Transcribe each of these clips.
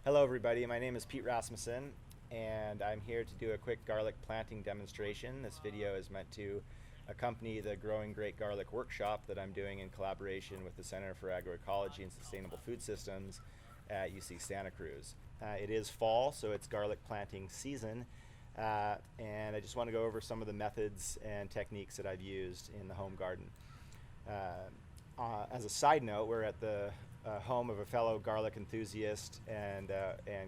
Hello everybody, my name is Pete Rasmussun and I'm here to do a quick garlic planting demonstration. This video is meant to accompany the Growing Great Garlic workshop that I'm doing in collaboration with the Center for Agroecology and Sustainable Food Systems at UC Santa Cruz. It is fall, so it's garlic planting season, and I just want to go over some of the methods and techniques that I've used in the home garden. As a side note, we're at the home of a fellow garlic enthusiast and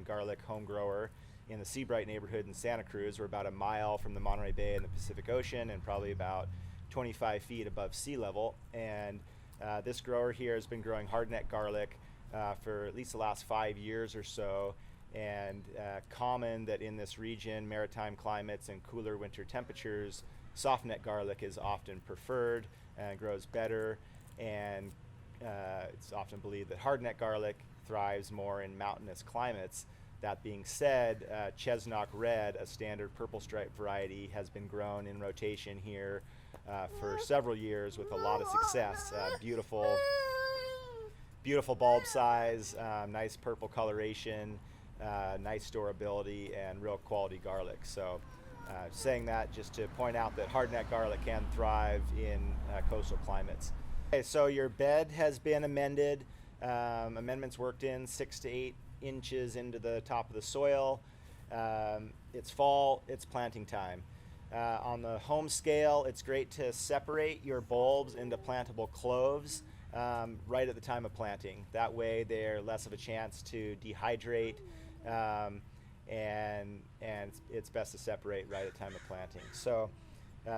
garlic home grower in the Seabright neighborhood in Santa Cruz. We're about a mile from the Monterey Bay and the Pacific Ocean and probably about 25 feet above sea level. And this grower here has been growing hardneck garlic for at least the last 5 years or so. And common that in this region, maritime climates and cooler winter temperatures, softneck garlic is often preferred and grows better. And it's often believed that hardneck garlic thrives more in mountainous climates. That being said, Chesnock Red, a standard purple stripe variety, has been grown in rotation here for several years with a lot of success. Beautiful bulb size, nice purple coloration, nice storability, and real quality garlic. So saying that just to point out that hardneck garlic can thrive in coastal climates. Okay, so your bed has been amended. Amendments worked in 6 to 8 inches into the top of the soil. It's fall, it's planting time. On the home scale, it's great to separate your bulbs into plantable cloves right at the time of planting. That way they're less of a chance to dehydrate, and it's best to separate right at the time of planting. So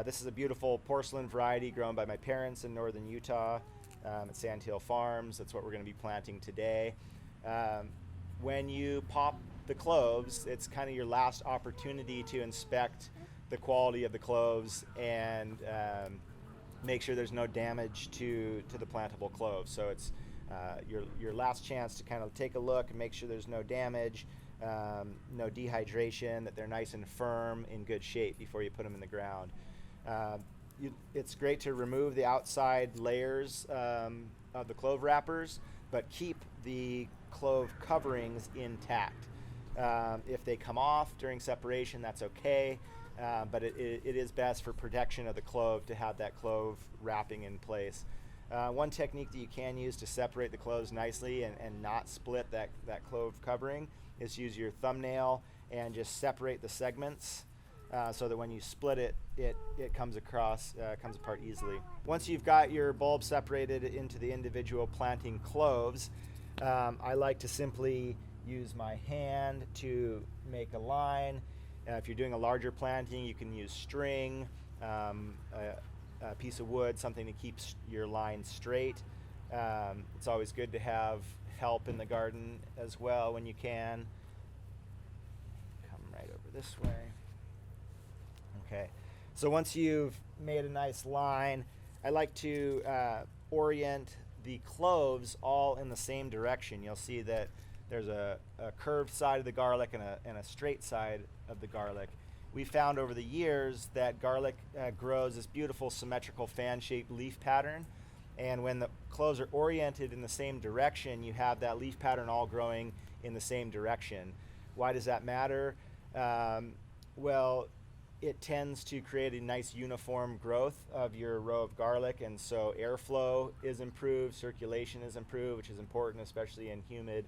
this is a beautiful porcelain variety grown by my parents in northern Utah at Sandhill Farms. That's what we're going to be planting today. When you pop the cloves, it's kind of your last opportunity to inspect the quality of the cloves and make sure there's no damage to the plantable cloves. So it's your last chance to kind of take a look and make sure there's no damage, no dehydration, that they're nice and firm, in good shape before you put them in the ground. It's great to remove the outside layers of the clove wrappers, but keep the clove coverings intact. If they come off during separation, that's okay, but it is best for protection of the clove to have that clove wrapping in place. One technique that you can use to separate the cloves nicely and not split that clove covering is use your thumbnail and just separate the segments so that when you split it, it comes apart easily. Once you've got your bulb separated into the individual planting cloves, I like to simply use my hand to make a line. If you're doing a larger planting, you can use string, a piece of wood, something to keep your line straight. It's always good to have help in the garden as well when you can. Come right over this way. Okay, so once you've made a nice line, I like to orient the cloves all in the same direction. You'll see that there's a curved side of the garlic and a straight side of the garlic. We found over the years that garlic grows this beautiful symmetrical fan-shaped leaf pattern, and when the cloves are oriented in the same direction, you have that leaf pattern all growing in the same direction. Why does that matter? Well, it tends to create a nice uniform growth of your row of garlic, and so airflow is improved, circulation is improved, which is important especially in humid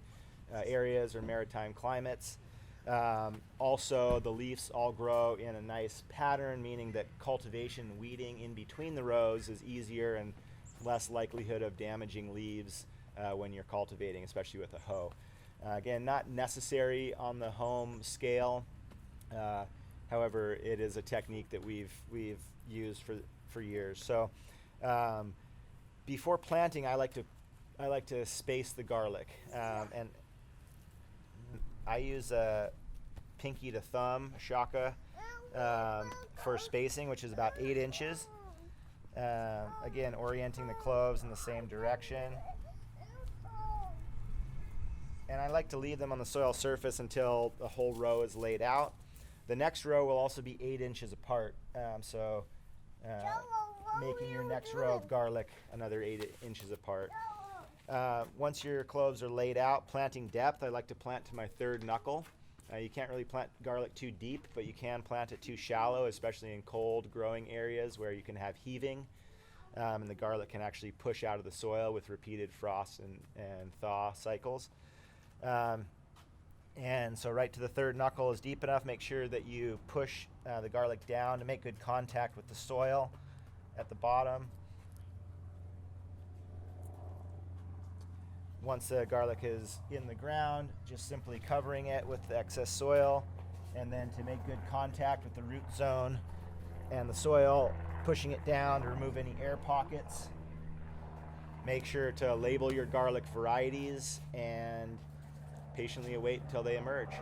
areas or maritime climates. Also, the leaves all grow in a nice pattern, meaning that cultivation and weeding in between the rows is easier and less likelihood of damaging leaves when you're cultivating, especially with a hoe. Again, not necessary on the home scale. However, it is a technique that we've used for years. So before planting, I like to space the garlic, and I use a pinky to thumb shaka for spacing, which is about 8 inches. Again, orienting the cloves in the same direction. And I like to leave them on the soil surface until the whole row is laid out. The next row will also be 8 inches apart, so making your next row of garlic another 8 inches apart. Once your cloves are laid out, planting depth, I like to plant to my third knuckle. You can't really plant garlic too deep, but you can plant it too shallow, especially in cold growing areas where you can have heaving. And the garlic can actually push out of the soil with repeated frost and thaw cycles. And so right to the third knuckle is deep enough. Make sure that you push the garlic down to make good contact with the soil at the bottom. Once the garlic is in the ground, just simply covering it with the excess soil, and then to make good contact with the root zone and the soil, pushing it down to remove any air pockets. Make sure to label your garlic varieties and patiently await until they emerge.